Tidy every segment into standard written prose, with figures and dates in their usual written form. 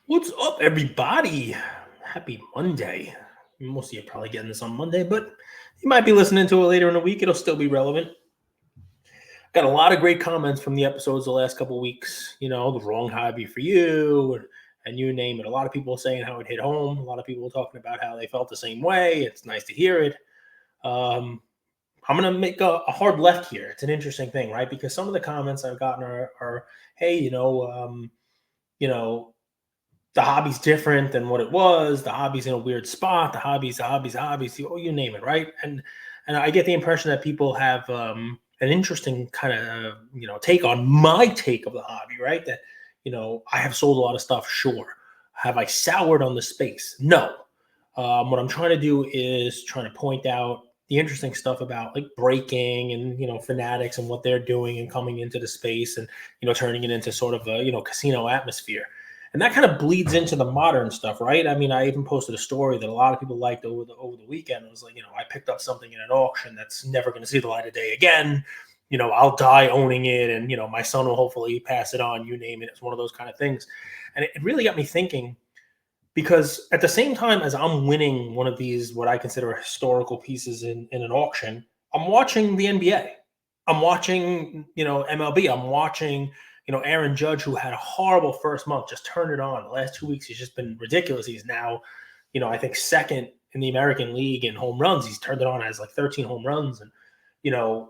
What's up, everybody? Happy Monday. Most of you are probably getting this on Monday, but you might be listening to it later in the week. It'll still be relevant. Got a lot of great comments from the episodes the last couple of weeks. You know, the wrong hobby for you, and you name it. A lot of people saying how it hit home. A lot of people talking about how they felt the same way. It's nice to hear it. I'm going to make a hard left here. It's an interesting thing, right? Because some of the comments I've gotten are hey, you know, the hobby's different than what it was. The hobby's in a weird spot. The hobby's, you name it, right? And I get the impression that people have an interesting kind of take on my take of the hobby, right? That I have sold a lot of stuff. Sure, have I soured on the space? No. What I'm trying to do is trying to point out the interesting stuff about like breaking and fanatics and what they're doing and coming into the space and turning it into sort of a casino atmosphere. And that kind of bleeds into the modern stuff, right? I mean, I even posted a story that a lot of people liked over the weekend. It was like, I picked up something in an auction that's never going to see the light of day again. I'll die owning it, and my son will hopefully pass it on. You name it. It's one of those kind of things, and it really got me thinking, because at the same time as I'm winning one of these what I consider historical pieces in an auction, I'm watching the NBA. I'm watching MLB. I'm watching Aaron Judge, who had a horrible first month, just turned it on. The last 2 weeks, he's just been ridiculous. He's now, I think second in the American League in home runs. He's turned it on, has like 13 home runs. And, and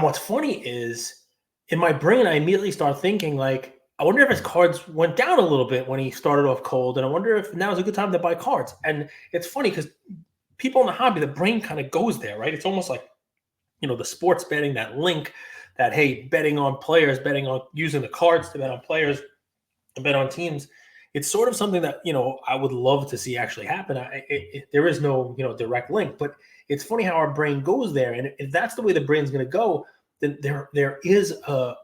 what's funny is in my brain, I immediately start thinking like, I wonder if his cards went down a little bit when he started off cold. And I wonder if now is a good time to buy cards. And it's funny because people in the hobby, the brain kind of goes there, right? It's almost like, the sports betting, that link that, hey, betting on players, betting on using the cards to bet on players, to bet on teams. It's sort of something that, I would love to see actually happen. There is no, direct link, but it's funny how our brain goes there. And if that's the way the brain's going to go, then there is a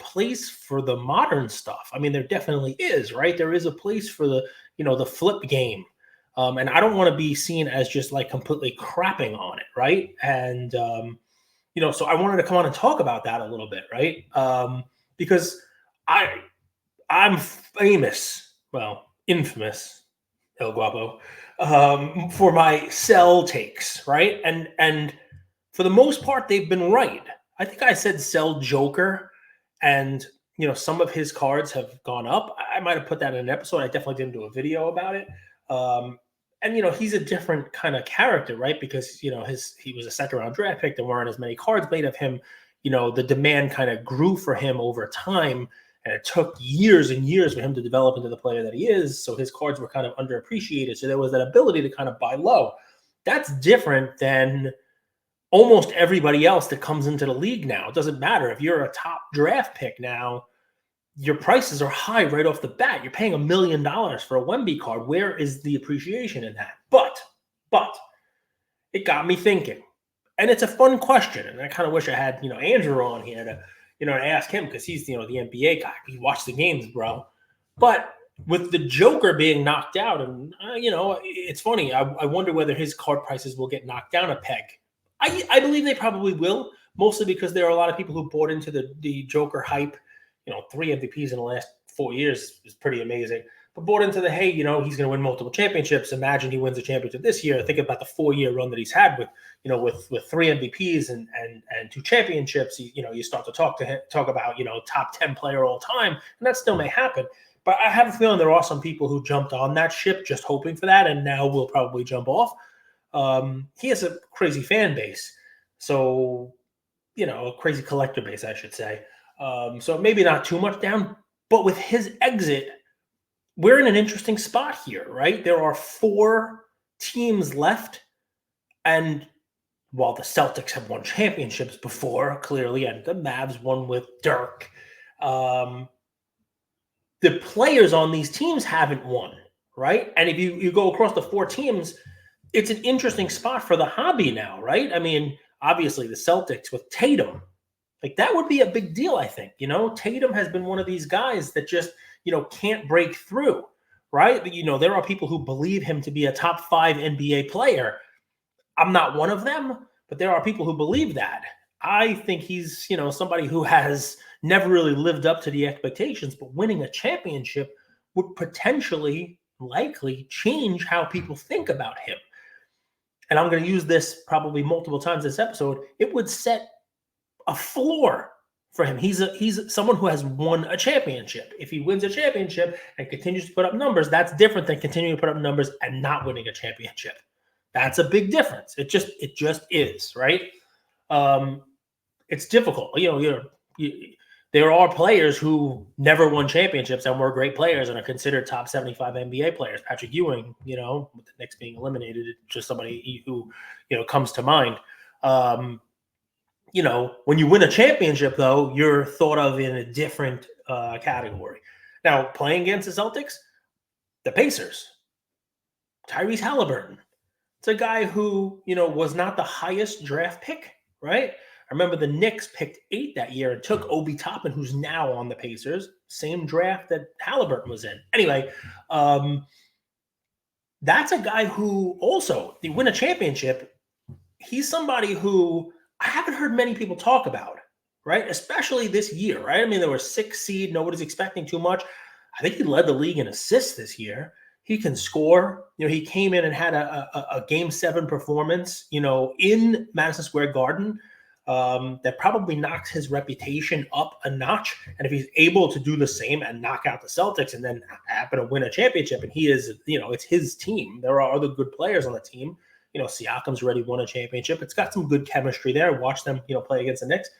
place for the modern stuff. I mean, there definitely is, right? There is a place for the, the flip game. And I don't want to be seen as just like completely crapping on it, right? And, so I wanted to come on and talk about that a little bit, right? Because I'm famous, well, infamous, El Guapo, for my sell takes, right? And for the most part, they've been right. I think I said sell Joker, and some of his cards have gone up. I might have put that in an episode. I definitely didn't do a video about it. And he's a different kind of character, right? Because he was a second round draft pick. There weren't as many cards made of him. The demand kind of grew for him over time, and it took years and years for him to develop into the player that he is. So his cards were kind of underappreciated. So there was that ability to kind of buy low. That's different than almost everybody else that comes into the league now. It doesn't matter if you're a top draft pick now. Your prices are high right off the bat. You're paying $1 million for a Wemby card. Where is the appreciation in that? But it got me thinking, and it's a fun question. And I kind of wish I had Andrew on here to ask him, because he's the NBA guy. He watched the games, bro. But with the Joker being knocked out, and it's funny. I wonder whether his card prices will get knocked down a peg. I believe they probably will, mostly because there are a lot of people who bought into the Joker hype. 3 MVPs in the last 4 years is pretty amazing. But bought into the, hey, he's going to win multiple championships. Imagine he wins a championship this year. Think about the 4-year run that he's had with 3 MVPs and 2 championships. You start to talk about top 10 player all time, and that still may happen. But I have a feeling there are some people who jumped on that ship just hoping for that, and now will probably jump off. He has a crazy fan base, so a crazy collector base, I should say. So maybe not too much down, but with his exit, we're in an interesting spot here, right? There are 4 teams left. And while the Celtics have won championships before, clearly, and the Mavs won with Dirk, the players on these teams haven't won, right? And if you go across the 4 teams, it's an interesting spot for the hobby now, right? I mean, obviously the Celtics with Tatum, like that would be a big deal, I think. Tatum has been one of these guys that just, can't break through, right? There are people who believe him to be a top 5 NBA player. I'm not one of them, but there are people who believe that. I think he's, somebody who has never really lived up to the expectations, but winning a championship would potentially, likely change how people think about him. And I'm going to use this probably multiple times this episode. It would set a floor for him. He's someone who has won a championship. If he wins a championship and continues to put up numbers, that's different than continuing to put up numbers and not winning a championship. That's a big difference. It just is, right? It's difficult. There are players who never won championships and were great players and are considered top 75 NBA players. Patrick Ewing, with the Knicks being eliminated, it's just somebody who, comes to mind. When you win a championship, though, you're thought of in a different category. Now, playing against the Celtics, the Pacers, Tyrese Halliburton. It's a guy who, was not the highest draft pick, right? I remember the Knicks picked 8 that year and took Obi Toppin, who's now on the Pacers, same draft that Halliburton was in. Anyway, that's a guy who also, they win a championship. He's somebody who I haven't heard many people talk about, right? Especially this year, right? I mean, there were 6 seed. Nobody's expecting too much. I think he led the league in assists this year. He can score. He came in and had a Game 7 performance, in Madison Square Garden that probably knocks his reputation up a notch. And if he's able to do the same and knock out the Celtics and then happen to win a championship, and he is, it's his team. There are other good players on the team. Siakam's already won a championship. It's got some good chemistry there. Watch them, play against the Knicks.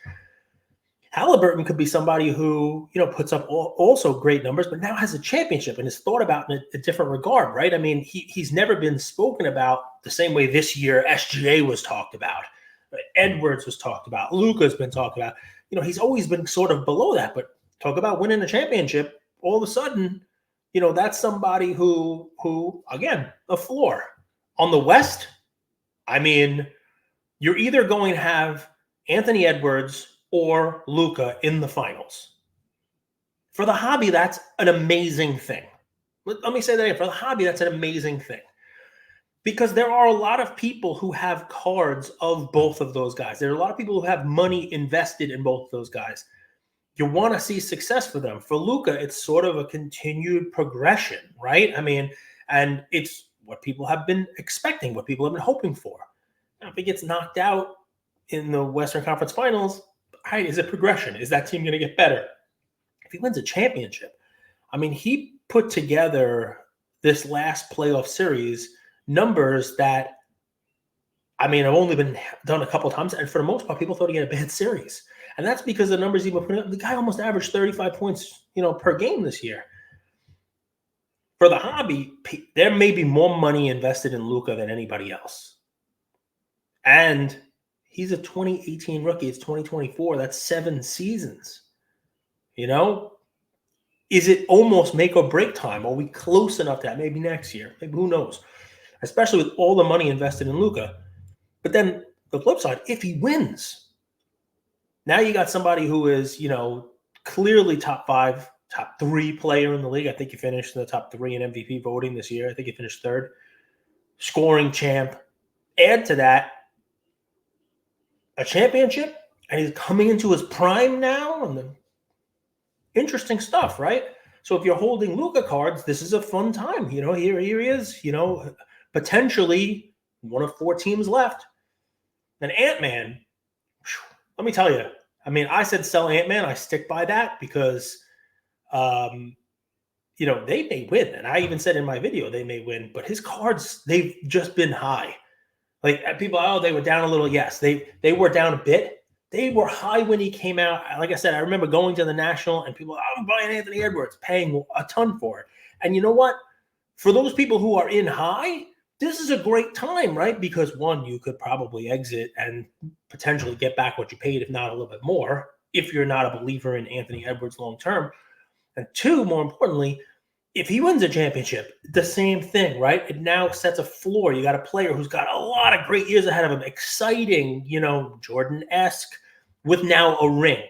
Halliburton could be somebody who, puts up also great numbers, but now has a championship and is thought about in a different regard, right? I mean, he's never been spoken about the same way this year SGA was talked about. Edwards was talked about. Luka's been talked about. He's always been sort of below that, but talk about winning a championship. All of a sudden, that's somebody who again, a floor. On the West, I mean, you're either going to have Anthony Edwards or Luka in the finals. For the hobby, that's an amazing thing. Let me say that again. For the hobby, that's an amazing thing. Because there are a lot of people who have cards of both of those guys. There are a lot of people who have money invested in both of those guys. You want to see success for them. For Luka, it's sort of a continued progression, right? I mean, and it's what people have been expecting, what people have been hoping for. Now, if he gets knocked out in the Western Conference Finals, right, is it progression? Is that team going to get better? If he wins a championship, I mean, he put together this last playoff series numbers that, I mean, have only been done a couple of times. And for the most part, people thought he had a bad series. And that's because the numbers he was putting up, the guy almost averaged 35 points, per game this year. For the hobby, there may be more money invested in Luka than anybody else. And he's a 2018 rookie. It's 2024. That's 7 seasons. Is it almost make or break time? Are we close enough to that? Maybe next year. Maybe who knows? Especially with all the money invested in Luka. But then the flip side, if he wins, now you got somebody who is, clearly top 5, top 3 player in the league. I think he finished in the top 3 in MVP voting this year. I think he finished 3rd. Scoring champ. Add to that a championship, and he's coming into his prime now. And the interesting stuff, right? So if you're holding Luka cards, this is a fun time. Here he is, potentially one of 4 teams left. And Ant-Man, let me tell you, I mean, I said sell Ant-Man. I stick by that because, they may win. And I even said in my video, they may win. But his cards, they've just been high. Like people, they were down a little. Yes, they were down a bit. They were high when he came out. Like I said, I remember going to the National and people, I'm buying Anthony Edwards, paying a ton for it. And you know what? For those people who are in high, this is a great time, right? Because 1, you could probably exit and potentially get back what you paid, if not a little bit more, if you're not a believer in Anthony Edwards long term. And 2, more importantly, if he wins a championship, the same thing, right? It now sets a floor. You got a player who's got a lot of great years ahead of him, exciting, Jordan-esque, with now a ring.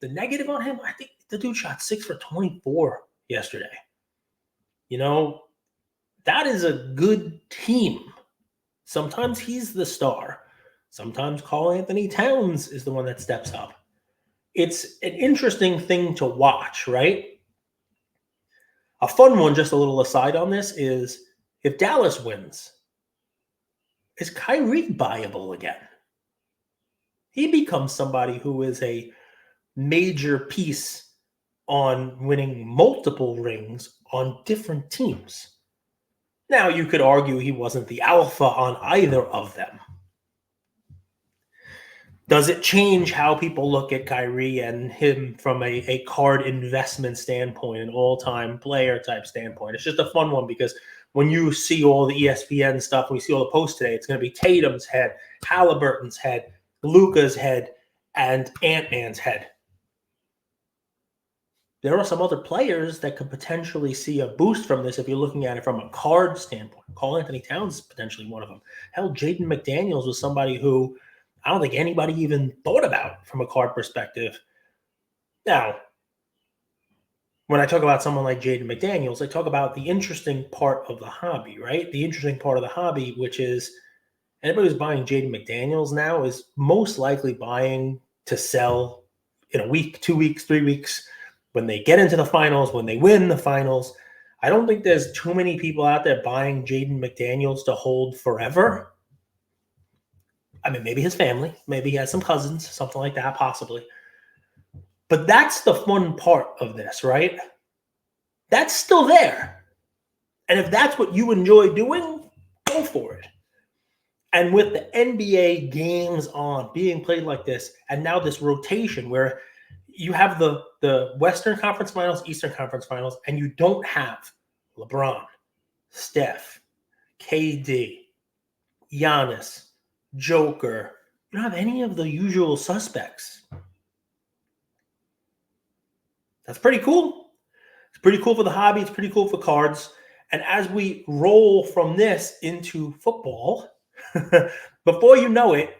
The negative on him, I think the dude shot 6 for 24 yesterday. That is a good team. Sometimes he's the star. Sometimes Karl Anthony Towns is the one that steps up. It's an interesting thing to watch, right? A fun one, just a little aside on this, is if Dallas wins, is Kyrie buyable again? He becomes somebody who is a major piece on winning multiple rings on different teams. Now, you could argue he wasn't the alpha on either of them. Does it change how people look at Kyrie and him from a card investment standpoint, an all-time player type standpoint? It's just a fun one because when you see all the ESPN stuff, when you see all the posts today, it's going to be Tatum's head, Halliburton's head, Luka's head, and Ant-Man's head. There are some other players that could potentially see a boost from this if you're looking at it from a card standpoint. Karl-Anthony Towns is potentially one of them. Hell, Jaden McDaniels was somebody who I don't think anybody even thought about from a card perspective. Now, when I talk about someone like Jaden McDaniels, I talk about the interesting part of the hobby, right? The interesting part of the hobby, which is anybody who's buying Jaden McDaniels now is most likely buying to sell in a week, 2 weeks, 3 weeks, when they get into the finals, when they win the finals. I don't think there's too many people out there buying Jaden McDaniels to hold forever. I mean, maybe his family, maybe he has some cousins, something like that, possibly. But that's the fun part of this, right? That's still there. And if that's what you enjoy doing, go for it. And with the NBA games on, being played like this, and now this rotation where you have the Western Conference Finals, Eastern Conference Finals, and you don't have LeBron, Steph, KD, Giannis, Joker. You don't have any of the usual suspects. That's pretty cool. It's pretty cool for the hobby. It's pretty cool for cards. And as we roll from this into football, before you know it,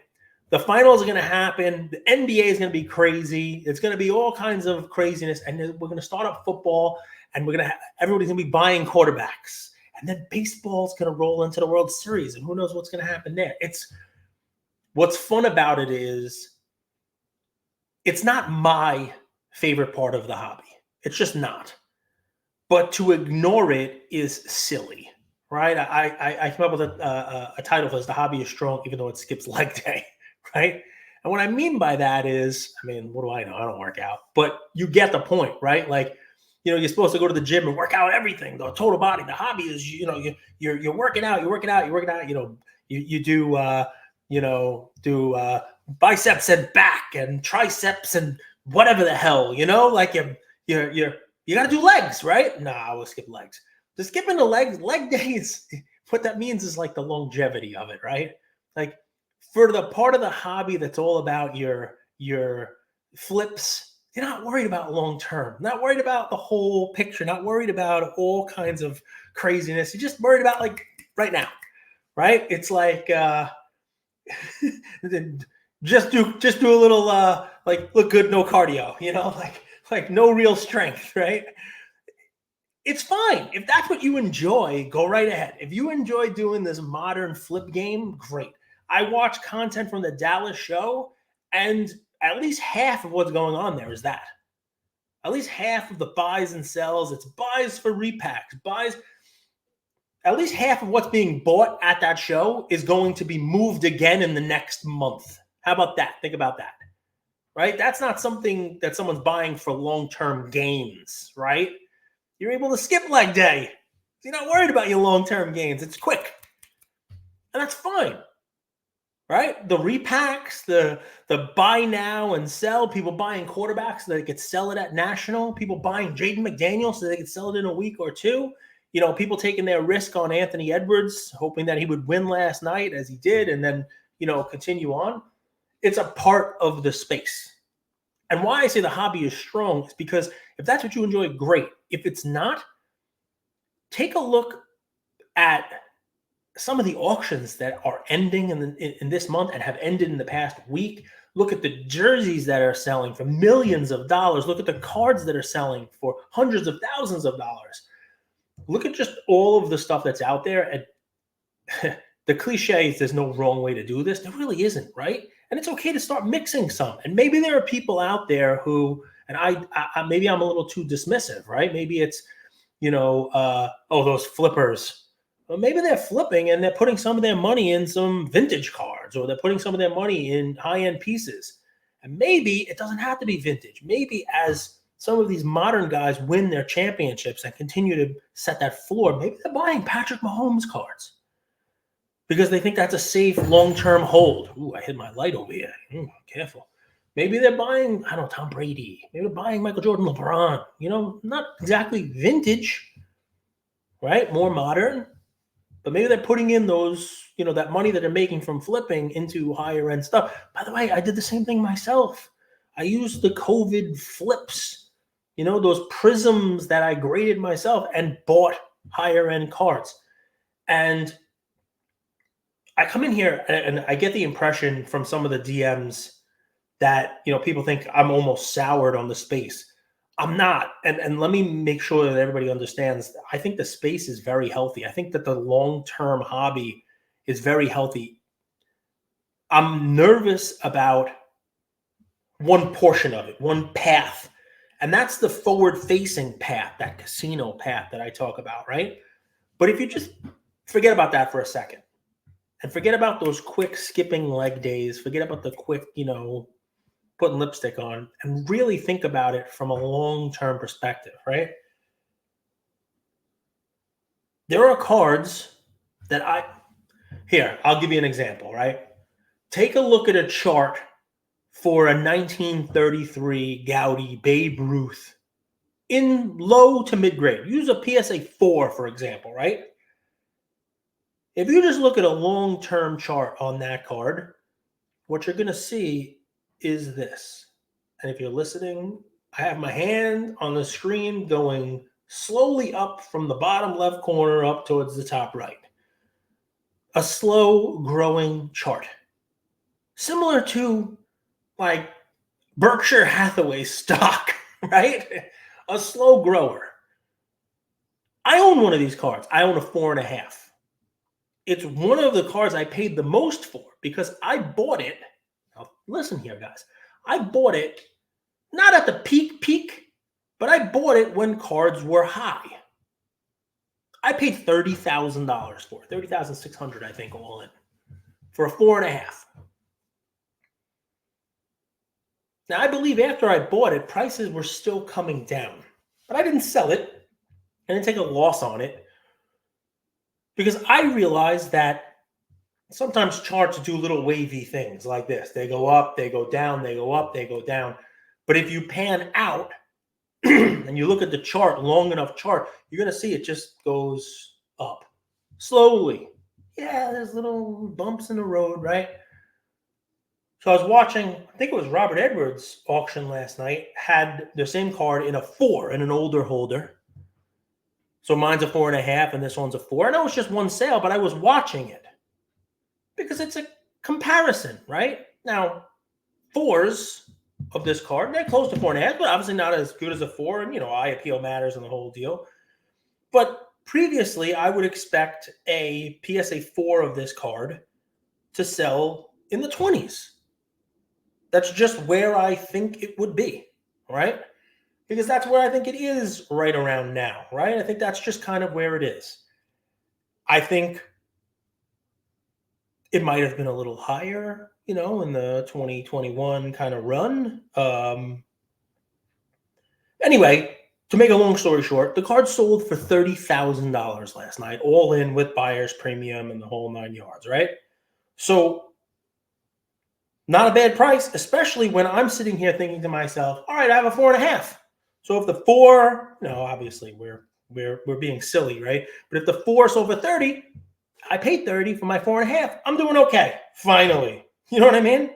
the finals are going to happen. The NBA is going to be crazy. It's going to be all kinds of craziness. And then we're going to start up football, and everybody's going to be buying quarterbacks. And then baseball's going to roll into the World Series, and who knows what's going to happen there. What's fun about it is it's not my favorite part of the hobby. It's just not. But to ignore it is silly, right? I came up with a title for this: "The Hobby is Strong, even though it skips leg day," right? And what I mean by that is, I mean, what do I know? I don't work out, but you get the point, right? Like, you're supposed to go to the gym and work out everything, the total body. The hobby is, you're working out, you're working out. You do biceps and back and triceps and whatever the hell, like you got to do legs, right? Nah, I will skip legs. The skipping the leg days, what that means is like the longevity of it, right? Like for the part of the hobby that's all about your flips, you're not worried about long term, not worried about the whole picture, not worried about all kinds of craziness. You're just worried about like right now, right? It's like just do a little like look good, no cardio, like no real strength, right? It's fine. If that's what you enjoy, go right ahead. If you enjoy doing this modern flip game, great. I watch content from the Dallas show, and at least half of what's going on there is that. At least half of the buys and sells, it's buys for repacks, buys. At least half of what's being bought at that show is going to be moved again in the next month. How about that? Think about that, right? That's not something that someone's buying for long-term gains, right? You're able to skip leg day. You're not worried about your long-term gains. It's quick. And that's fine, right? The repacks, the buy now and sell, people buying quarterbacks so they could sell it at national, people buying Jaden McDaniels so they could sell it in a week or two. People taking their risk on Anthony Edwards, hoping that he would win last night as he did, and then, continue on. It's a part of the space. And why I say the hobby is strong is because if that's what you enjoy, great. If it's not, take a look at some of the auctions that are ending in this month and have ended in the past week. Look at the jerseys that are selling for millions of dollars. Look at the cards that are selling for hundreds of thousands of dollars. Look at just all of the stuff that's out there. And the cliche is there's no wrong way to do this. There really isn't, right? And it's okay to start mixing some. And maybe there are people out there who, and I maybe I'm a little too dismissive, right? Maybe it's, those flippers. Well, maybe they're flipping and they're putting some of their money in some vintage cards, or they're putting some of their money in high-end pieces. And maybe it doesn't have to be vintage. Maybe as some of these modern guys win their championships and continue to set that floor, maybe they're buying Patrick Mahomes cards because they think that's a safe long-term hold. Ooh, I hit my light over here. Careful. Maybe they're buying, I don't know, Tom Brady. Maybe they're buying Michael Jordan, LeBron. Not exactly vintage, right? More modern. But maybe they're putting in those, that money that they're making from flipping into higher end stuff. By the way, I did the same thing myself. I used the COVID flips, those prisms that I graded myself and bought higher end cards. And I come in here and I get the impression from some of the DMs that, people think I'm almost soured on the space. I'm not. And let me make sure that everybody understands. I think the space is very healthy. I think that the long-term hobby is very healthy. I'm nervous about one portion of it, one path. And that's the forward-facing path, that casino path that I talk about, right? But if you just forget about that for a second and forget about those quick skipping leg days, forget about the quick, putting lipstick on, and really think about it from a long-term perspective, right? There are cards that I'll give you an example, right? Take a look at a chart for a 1933 Gaudy Babe Ruth in low to mid-grade. Use a PSA 4, for example, right? If you just look at a long-term chart on that card, what you're going to see is this. And if you're listening, I have my hand on the screen going slowly up from the bottom left corner up towards the top right. A slow growing chart. Similar to like Berkshire Hathaway stock, right? A slow grower. I own one of these cards. I own a 4.5. It's one of the cards I paid the most for because I bought it. Now, listen here, guys. I bought it not at the peak, but I bought it when cards were high. I paid $30,000 for it, $30,600, I think, all in, for a 4.5. Now, I believe after I bought it, prices were still coming down, but I didn't sell it. I didn't take a loss on it because I realized that sometimes charts do little wavy things like this. They go up, they go down, they go up, they go down. But if you pan out and you look at the chart, long enough chart, you're going to see it just goes up slowly. Yeah, there's little bumps in the road, right? So I was watching, I think it was Robert Edwards' auction last night, had the same card in a 4 in an older holder. So mine's a 4.5 and this one's a 4. I know it's just one sale, but I was watching it because it's a comparison, right? Now, 4s of this card, they're close to 4.5, but obviously not as good as a 4. And, eye appeal matters and the whole deal. But previously, I would expect a PSA 4 of this card to sell in the 20s. That's just where I think it would be, right? Because that's where I think it is right around now, right? I think that's just kind of where it is. I think it might have been a little higher, in the 2021 kind of run. Anyway, to make a long story short, the card sold for $30,000 last night, all in with buyer's premium and the whole 9 yards, right? So not a bad price, especially when I'm sitting here thinking to myself, all right, I have a 4.5. So if the 4, obviously we're being silly, right? But if the 4 sold for 30, I paid 30 for my 4.5. I'm doing okay. Finally. You know what I mean?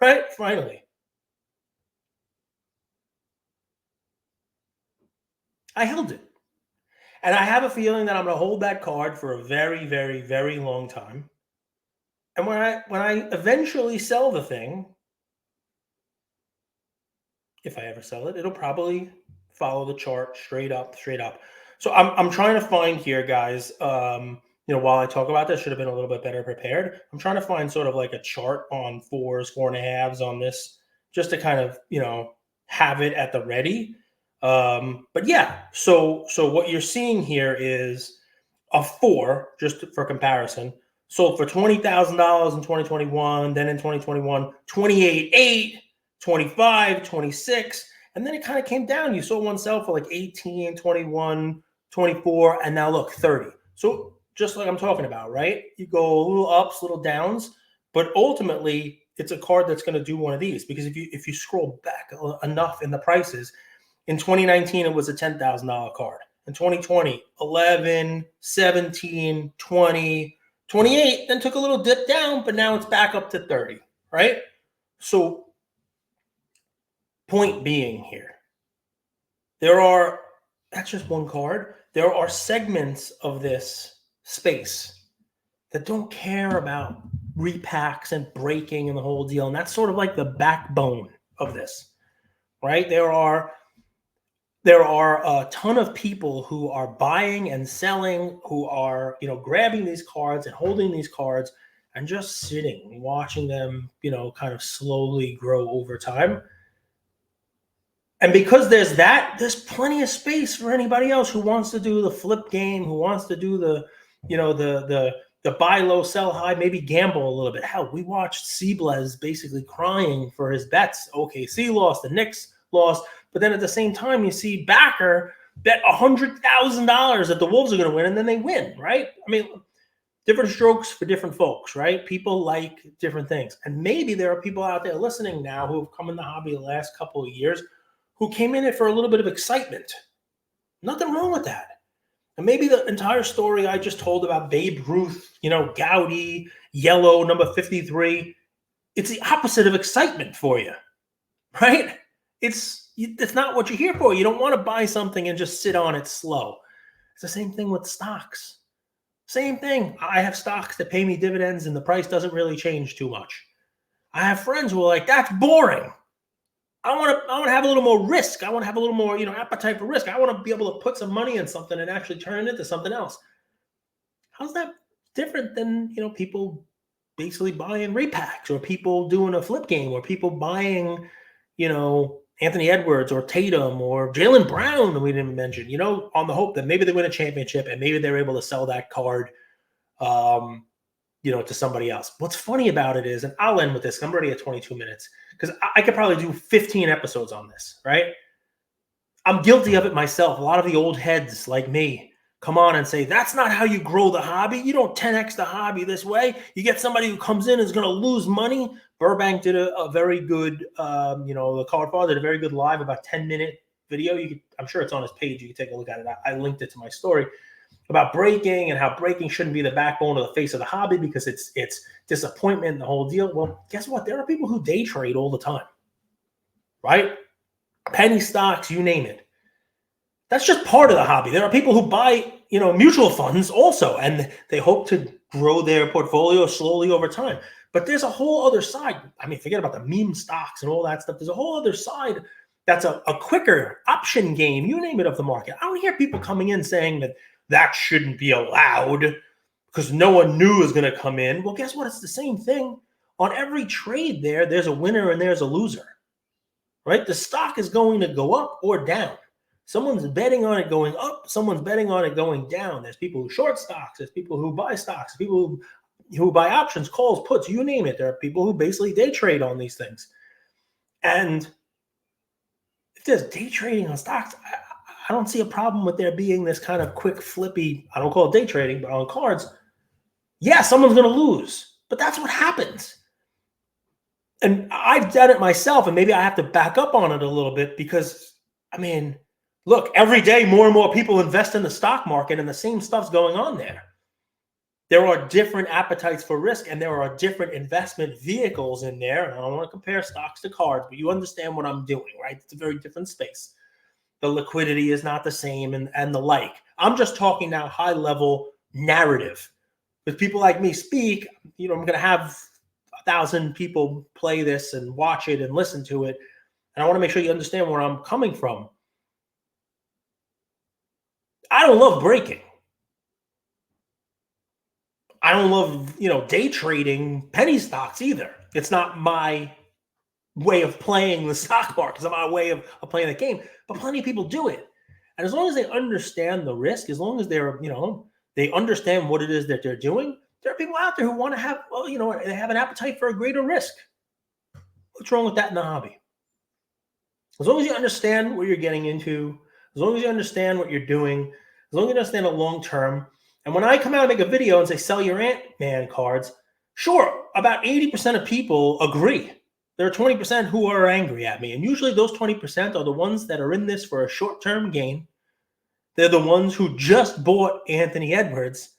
Right? Finally. I held it. And I have a feeling that I'm going to hold that card for a very, very, very long time. And when I eventually sell the thing, if I ever sell it, it'll probably follow the chart straight up. So I'm trying to find here, guys, while I talk about this, should have been a little bit better prepared. I'm trying to find sort of like a chart on 4s, 4.5s on this, just to kind of, have it at the ready. But yeah, so what you're seeing here is a 4, just for comparison, sold for $20,000 in 2021, then in 2021, 28.8, 25, 26, and then it kind of came down. You saw one sell for like 18, 21, 24, and now look, 30. So just like I'm talking about, right? You go a little ups, little downs, but ultimately it's a card that's going to do one of these, because if you scroll back enough in the prices, in 2019, it was a $10,000 card. In 2020, 11, 17, 20, 28, then took a little dip down, but now it's back up to 30, right? So, point being here, that's just one card. There are segments of this space that don't care about repacks and breaking and the whole deal. And that's sort of like the backbone of this, right? There are a ton of people who are buying and selling, who are, grabbing these cards and holding these cards and just sitting, watching them, kind of slowly grow over time. And because there's plenty of space for anybody else who wants to do the flip game, who wants to do the buy low, sell high, maybe gamble a little bit. Hell, we watched Seablez basically crying for his bets. OKC lost, the Knicks lost. But then at the same time, you see Backer bet $100,000 that the Wolves are going to win, and then they win, right? I mean, different strokes for different folks, right? People like different things. And maybe there are people out there listening now who have come in the hobby the last couple of years who came in it for a little bit of excitement. Nothing wrong with that. And maybe the entire story I just told about Babe Ruth, Gowdy, yellow, number 53, it's the opposite of excitement for you, right? It's not what you're here for. You don't want to buy something and just sit on it slow. It's the same thing with stocks. Same thing. I have stocks that pay me dividends and the price doesn't really change too much. I have friends who are like, that's boring. I want to have a little more risk. I want to have a little more, appetite for risk. I want to be able to put some money in something and actually turn it into something else. How's that different than, people basically buying repacks, or people doing a flip game, or people buying, Anthony Edwards or Tatum or Jaylen Brown that we didn't mention, on the hope that maybe they win a championship and maybe they're able to sell that card, to somebody else. What's funny about it is, and I'll end with this, I'm already at 22 minutes, because I could probably do 15 episodes on this, right? I'm guilty of it myself. A lot of the old heads like me come on and say, that's not how you grow the hobby. You don't 10x the hobby this way. You get somebody who comes in and is going to lose money. Burbank did a very good, the card father did a very good live, about 10-minute video. I'm sure it's on his page. You can take a look at it. I linked it to my story about breaking and how breaking shouldn't be the backbone of the face of the hobby, because it's disappointment and the whole deal. Well, guess what? There are people who day trade all the time, right? Penny stocks, you name it. That's just part of the hobby. There are people who buy, mutual funds also, and they hope to grow their portfolio slowly over time. But there's a whole other side. I mean, forget about the meme stocks and all that stuff. There's a whole other side that's a quicker option game, you name it, of the market. I don't hear people coming in saying that shouldn't be allowed because no one knew was going to come in. Well, guess what? It's the same thing. On every trade there's a winner and there's a loser, right? The stock is going to go up or down. Someone's betting on it going up. Someone's betting on it going down. There's people who short stocks. There's people who buy stocks. People who buy options, calls, puts, you name it. There are people who basically day trade on these things. And if there's day trading on stocks, I don't see a problem with there being this kind of quick flippy, I don't call it day trading, but on cards, yeah, someone's going to lose. But that's what happens. And I've done it myself, and maybe I have to back up on it a little bit because, look, every day more and more people invest in the stock market and the same stuff's going on there. There are different appetites for risk, and there are different investment vehicles in there. And I don't want to compare stocks to cards, but you understand what I'm doing, right? It's a very different space. The liquidity is not the same and the like. I'm just talking now high level narrative. With people like me speak, I'm going to have 1,000 people play this and watch it and listen to it. And I want to make sure you understand where I'm coming from. I don't love breaking. I don't love, day trading penny stocks either. It's not my way of playing the stock market. It's my way of playing the game. But plenty of people do it. And as long as they understand the risk, as long as they're, they understand what it is that they're doing, there are people out there who want to have, they have an appetite for a greater risk. What's wrong with that in the hobby? As long as you understand what you're getting into, as long as you understand what you're doing, as long as you understand it long term. And when I come out and make a video and say, sell your Ant-Man cards, sure, about 80% of people agree. There are 20% who are angry at me. And usually those 20% are the ones that are in this for a short-term gain. They're the ones who just bought Anthony Edwards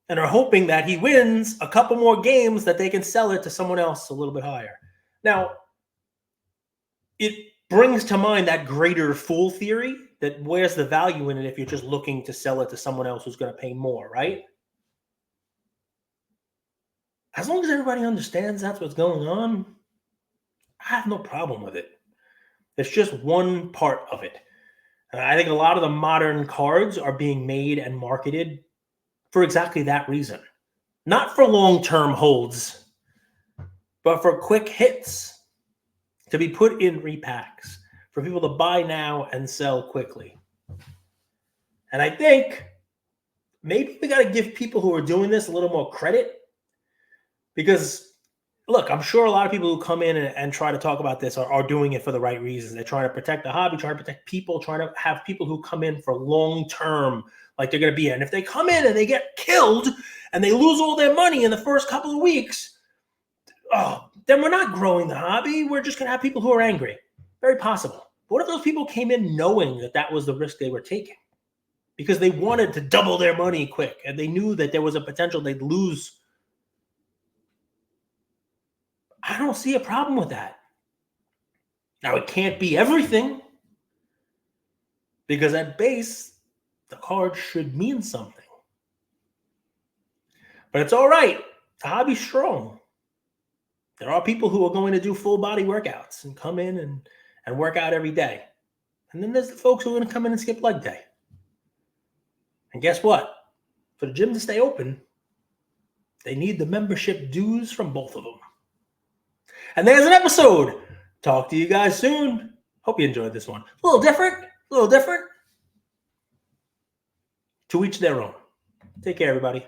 and are hoping that he wins a couple more games that they can sell it to someone else a little bit higher. Now, it brings to mind that greater fool theory, that where's the value in it if you're just looking to sell it to someone else who's going to pay more, right? As long as everybody understands that's what's going on, I have no problem with it. It's just one part of it. And I think a lot of the modern cards are being made and marketed for exactly that reason. Not for long-term holds, but for quick hits to be put in repacks, for people to buy now and sell quickly. And I think maybe we got to give people who are doing this a little more credit, because look, I'm sure a lot of people who come in and try to talk about this are doing it for the right reasons. They're trying to protect the hobby, trying to protect people, trying to have people who come in for long term, like they're going to be. And if they come in and they get killed and they lose all their money in the first couple of weeks, then we're not growing the hobby. We're just going to have people who are angry. Very possible. But what if those people came in knowing that that was the risk they were taking because they wanted to double their money quick and they knew that there was a potential they'd lose? I don't see a problem with that. Now, it can't be everything, because at base, the card should mean something. But it's all right. The hobby's strong. There are people who are going to do full body workouts and come in and work out every day. And then there's the folks who are going to come in and skip leg day. And guess what? For the gym to stay open, they need the membership dues from both of them. And there's an episode. Talk to you guys soon. Hope you enjoyed this one. A little different. To each their own. Take care, everybody.